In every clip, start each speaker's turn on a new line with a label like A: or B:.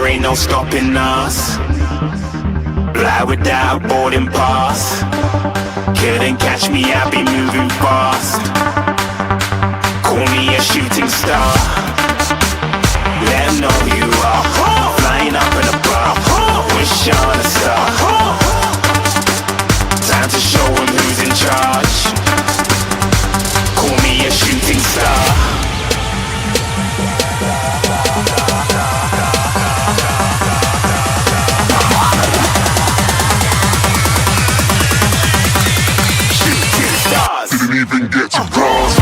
A: there ain't no stopping us. Fly without a boarding pass. Couldn't catch me, I'll be moving fast. Call me a shooting star. Let 'em know who you are. Flying up in a bar. Wish on a star. Time to show 'em who's in charge. Call me a shooting star.
B: Didn't even get to cross.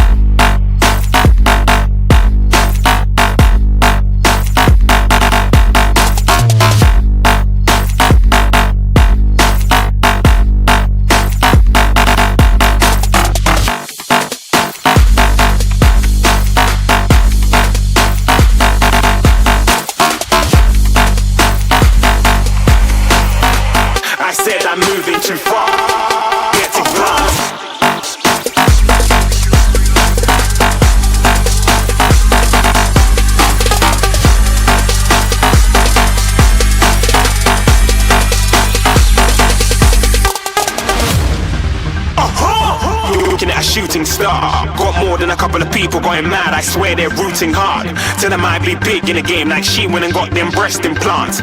A: I said I'm moving too far. Get to glass. Looking at a shooting star. Got more than a couple of people going mad. I swear they're rooting hard. Tell them I be big in the game like she went and got them breast implants.